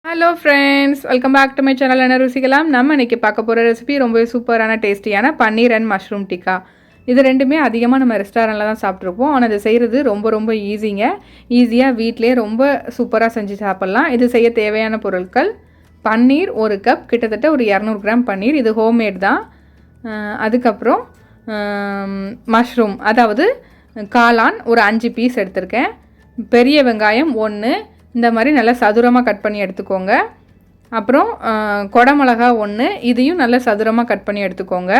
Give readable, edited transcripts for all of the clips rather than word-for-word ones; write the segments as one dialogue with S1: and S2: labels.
S1: Hello friends, welcome back to my channel. என்ன ருசிக்கலாம். நம்ம இன்றைக்கி பார்க்க போகிற ரெசிபி ரொம்பவே சூப்பரான டேஸ்டியான பன்னீர் அண்ட் மஷ்ரூம் டிக்கா. இது ரெண்டுமே அதிகமாக நம்ம ரெஸ்டாரண்ட்டில் தான் சாப்பிட்ருப்போம். ஆனால் இது செய்கிறது ரொம்ப ரொம்ப ஈஸிங்க. ஈஸியாக வீட்டிலே ரொம்ப சூப்பராக செஞ்சு சாப்பிட்லாம். இது செய்ய தேவையான பொருட்கள்: பன்னீர் 1 கப், கிட்டத்தட்ட ஒரு 200 கிராம் பன்னீர். இது ஹோம்மேட் தான். அதுக்கப்புறம் மஷ்ரூம், அதாவது காளான் ஒரு 5 பீஸ் எடுத்திருக்கேன். பெரிய வெங்காயம் 1, இந்த மாதிரி நல்லா சதுரமாக கட் பண்ணி எடுத்துக்கோங்க. அப்புறம் கொடமிளகா 1, இதையும் நல்லா சதுரமாக கட் பண்ணி எடுத்துக்கோங்க.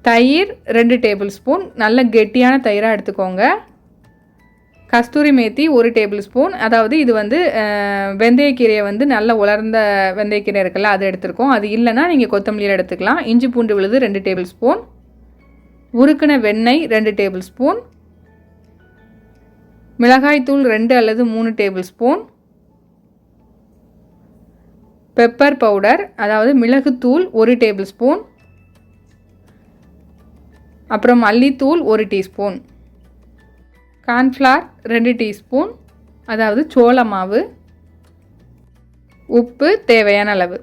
S1: தயிர் 2 டேபிள் ஸ்பூன், நல்ல கெட்டியான தயிராக எடுத்துக்கோங்க. கஸ்தூரி மேத்தி 1 டேபிள் ஸ்பூன், அதாவது இது வெந்தயக்கீரையை நல்ல உலர்ந்த வெந்தயக்கீரை இருக்குல்ல, அது எடுத்துருக்கோம். அது இல்லைன்னா நீங்கள் கொத்தமல்லியில் எடுத்துக்கலாம். இஞ்சி பூண்டு விழுது 2 டேபிள் ஸ்பூன், உருக்கின வெண்ணெய் 2 டேபிள் ஸ்பூன், மிளகாய்த்தூள் 2 அல்லது 3 டேபிள் ஸ்பூன், பெப்பர் பவுடர், அதாவது மிளகுத்தூள் 1 டேபிள் ஸ்பூன், அப்புறம் மல்லித்தூள் 1 டீஸ்பூன், கார்ன்ஃப்ளவர் 2 டீஸ்பூன், அதாவது சோள மாவு, உப்பு தேவையான அளவு.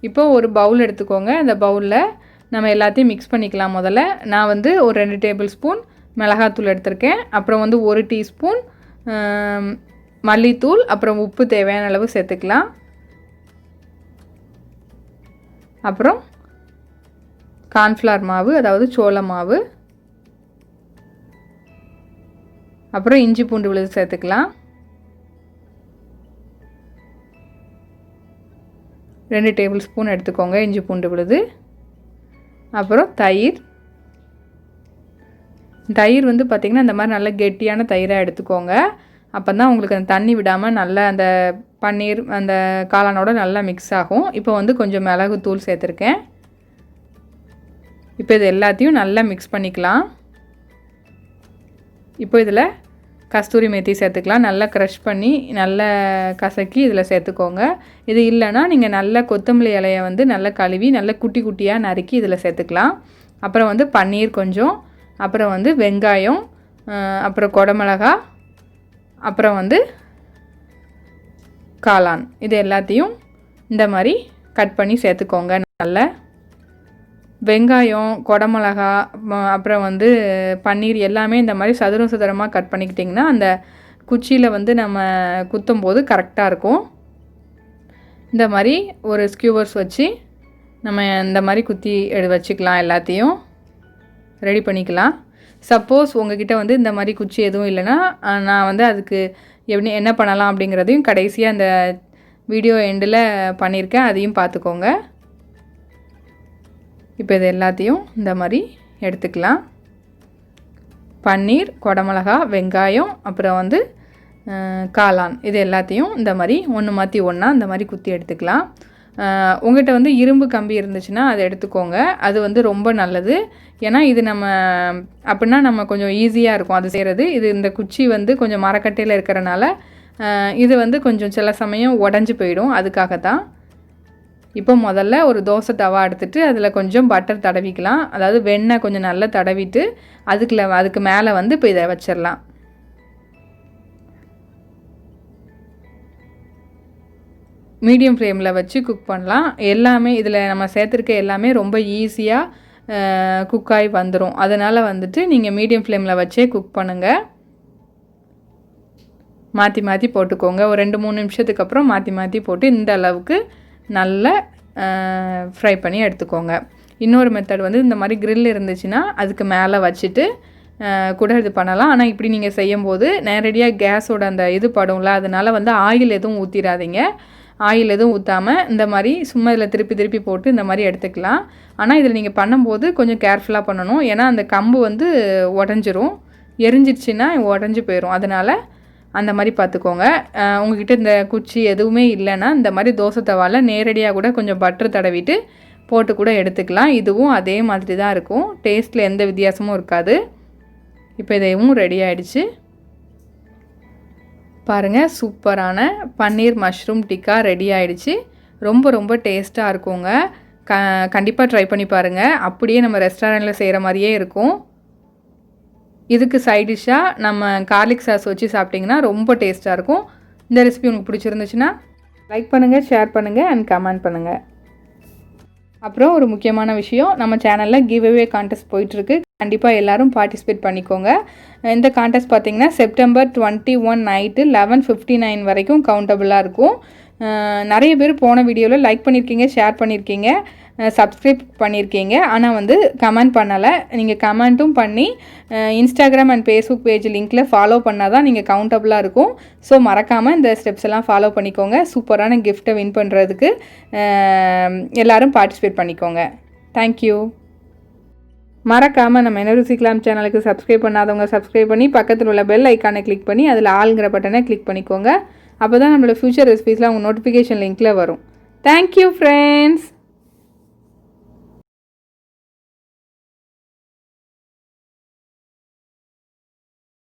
S1: இப்போ ஒரு பவுல் எடுத்துக்கோங்க. அந்த பவுலில் நம்ம எல்லாத்தையும் மிக்ஸ் பண்ணிக்கலாம். முதல்ல நான் ஒரு 2 டேபிள் ஸ்பூன் மிளகாத்தூள் எடுத்திருக்கேன். அப்புறம் 1 டீஸ்பூன் மல்லித்தூள், அப்புறம் உப்பு தேவையான அளவு சேர்த்துக்கலாம். அப்புறம் கார்ன்ஃப்ளவர் மாவு, அதாவது சோள மாவு, அப்புறம் இஞ்சி பூண்டு விழுது சேர்த்துக்கலாம். 2 டேபிள் ஸ்பூன் எடுத்துக்கோங்க இஞ்சி பூண்டு விழுது. அப்புறம் தயிர் பார்த்திங்கன்னா இந்த மாதிரி நல்ல கெட்டியான தயிராக எடுத்துக்கோங்க. அப்போ தான் உங்களுக்கு அந்த தண்ணி விடாமல் நல்லா அந்த பன்னீர் அந்த காளானோட நல்லா மிக்ஸ் ஆகும். இப்போ கொஞ்சம் மிளகுத்தூள் சேர்த்துருக்கேன். இப்போ இது எல்லாத்தையும் நல்லா மிக்ஸ் பண்ணிக்கலாம். இப்போ இதில் கஸ்தூரி மேத்தி சேர்த்துக்கலாம். நல்லா க்ரஷ் பண்ணி நல்லா கசக்கி இதில் சேர்த்துக்கோங்க. இது இல்லைன்னா நீங்கள் நல்ல கொத்தமல்லி இலையை நல்லா கழுவி நல்லா குட்டி குட்டியாக நறுக்கி இதில் சேர்த்துக்கலாம். அப்புறம் பன்னீர் கொஞ்சம், அப்புறம் வெங்காயம், அப்புறம் கொடமிளகா, அப்புறம் காளான், இது எல்லாத்தையும் இந்த மாதிரி கட் பண்ணி சேர்த்துக்கோங்க. நல்ல வெங்காயம், கொடமிளகா, அப்புறம் பன்னீர் எல்லாமே இந்த மாதிரி சதுரம் சதுரமாக கட் பண்ணிக்கிட்டிங்கன்னா அந்த குச்சியில் நம்ம குத்தும் போது கரெக்டாக இருக்கும். இந்த மாதிரி ஒரு ஸ்கியூவர்ஸ் வச்சு நம்ம இந்த மாதிரி குத்தி வச்சுக்கலாம். எல்லாத்தையும் ரெடி பண்ணிக்கலாம். சப்போஸ் உங்ககிட்ட இந்த மாதிரி குச்சி எதுவும் இல்லைன்னா நான் அதுக்கு என்ன பண்ணலாம் அப்படிங்கிறதையும் கடைசியாக அந்த வீடியோ எண்டில் பண்ணியிருக்கேன், அதையும் பார்த்துக்கோங்க. இப்போ இது எல்லாத்தையும் இந்த மாதிரி எடுத்துக்கலாம். பன்னீர், கொடமிளகா, வெங்காயம், அப்புறம் காளான், இது எல்லாத்தையும் இந்த மாதிரி ஒன்று மாற்றி ஒன்றா இந்த மாதிரி குத்தி எடுத்துக்கலாம். உங்கள்கிட்ட இரும்பு கம்பி இருந்துச்சுன்னா அதை எடுத்துக்கோங்க. அது ரொம்ப நல்லது. ஏன்னா இது அப்படின்னா நம்ம கொஞ்சம் ஈஸியாக இருக்கும் அது செய்கிறது. இது இந்த குச்சி கொஞ்சம் மரக்கட்டையில் இருக்கிறனால இது கொஞ்சம் சில சமயம் உடஞ்சி போயிடும். அதுக்காக தான். இப்போ முதல்ல ஒரு தோசை தவா எடுத்துகிட்டு அதில் கொஞ்சம் பட்டர் தடவிக்கலாம். அதாவது வெண்ணெய் கொஞ்சம் நல்லா தடவிட்டு அதுக்கு மேலே இப்போ இதை வச்சிடலாம். மீடியம் ஃப்ளேமில் வச்சு குக் பண்ணலாம். எல்லாமே இதில் நம்ம சேர்த்துருக்க எல்லாமே ரொம்ப ஈஸியாக குக்காகி வந்துடும். அதனால் நீங்கள் மீடியம் ஃப்ளேமில் வச்சே குக் பண்ணுங்கள். மாற்றி மாற்றி போட்டுக்கோங்க. ஒரு 2-3 நிமிஷத்துக்கு அப்புறம் மாற்றி மாற்றி போட்டு இந்த அளவுக்கு நல்லா ஃப்ரை பண்ணி எடுத்துக்கோங்க. இன்னொரு மெத்தட் இந்த மாதிரி grill இருந்துச்சுன்னா அதுக்கு மேலே வச்சுட்டு கூட இது பண்ணலாம். ஆனால் இப்படி நீங்கள் செய்யும்போது நேரடியாக கேஸோட அந்த இது படும்ல, அதனால் ஆயில் எதுவும் ஊற்றிடாதீங்க. ஆயில் எதுவும் ஊற்றாமல் இந்த மாதிரி சும்மா இதில் திருப்பி திருப்பி போட்டு இந்த மாதிரி எடுத்துக்கலாம். ஆனால் இதில் நீங்கள் பண்ணும்போது கொஞ்சம் கேர்ஃபுல்லாக பண்ணணும். ஏன்னா அந்த கம்பு உடஞ்சிரும். எரிஞ்சிடுச்சுன்னா உடஞ்சி போயிடும். அதனால் அந்த மாதிரி பார்த்துக்கோங்க. உங்கள்கிட்ட இந்த குச்சி எதுவுமே இல்லைன்னா இந்த மாதிரி தோசை தவாவில் நேரடியாக கூட கொஞ்சம் பட்டர் தடவிட்டு போட்டு கூட எடுத்துக்கலாம். இதுவும் அதே மாதிரி தான் இருக்கும். டேஸ்ட்டில் எந்த வித்தியாசமும் இருக்காது. இப்போ இதையும் ரெடி ஆகிடுச்சு. பாருங்கள், சூப்பரான பன்னீர் மஷ்ரூம் டிக்கா ரெடி ஆகிடுச்சு. ரொம்ப ரொம்ப டேஸ்ட்டாக இருக்குங்க. கண்டிப்பாக ட்ரை பண்ணி பாருங்கள். அப்படியே நம்ம ரெஸ்டாரண்ட்டில் செய்கிற மாதிரியே இருக்கும். இதுக்கு சைட் டிஷ்ஷாக நம்ம கார்லிக் சாஸ் வச்சு சாப்பிட்டிங்கன்னா ரொம்ப டேஸ்ட்டாக இருக்கும். இந்த ரெசிபி உங்களுக்கு பிடிச்சிருந்துச்சுன்னா லைக் பண்ணுங்கள், ஷேர் பண்ணுங்கள் அண்ட் கமெண்ட் பண்ணுங்கள். அப்புறம் ஒரு முக்கியமான விஷயம், நம்ம சேனலில் கிவ்அவே கான்டெஸ்ட் போயிட்டுருக்கு. கண்டிப்பாக எல்லோரும் பார்ட்டிசிபேட் பண்ணிக்கோங்க. இந்த கான்டெஸ்ட் பார்த்திங்கன்னா செப்டம்பர் 21 நைட்டு 11:59 வரைக்கும் கவுண்டபுளாக இருக்கும். நிறைய பேர் போன வீடியோவில் லைக் பண்ணியிருக்கீங்க, ஷேர் பண்ணியிருக்கீங்க, சப்ஸ்கிரைப் பண்ணியிருக்கீங்க. ஆனால் வந்து கமெண்ட் பண்ணலை. நீங்கள் கமெண்ட்டும் பண்ணி இன்ஸ்டாகிராம் அண்ட் ஃபேஸ்புக் பேஜ் லிங்க்கில் ஃபாலோ பண்ணால் தான் நீங்கள் கவுண்டபுளாக இருக்கும். ஸோ மறக்காமல் இந்த ஸ்டெப்ஸ் எல்லாம் ஃபாலோ பண்ணிக்கோங்க. சூப்பரான கிஃப்ட்டை வின் பண்ணுறதுக்கு எல்லோரும் பார்ட்டிசிபேட் பண்ணிக்கோங்க. தேங்க்யூ. மறக்காமல் நம்ம என்ன ருசிக்கலாம் சேனலுக்கு சப்ஸ்கிரைப் பண்ணாதவங்க சப்ஸ்கிரைப் பண்ணி பக்கத்தில் உள்ள பெல் ஐக்கானை கிளிக் பண்ணி அதில் ஆளுங்கிற பட்டனை கிளிக் பண்ணிக்கோங்க. அப்போ தான் நம்மளோட ஃபியூச்சர் ரெசிபீஸ்லாம் உங்கள் நோட்டிஃபிகேஷன் லிங்க்கில் வரும். Thank you friends.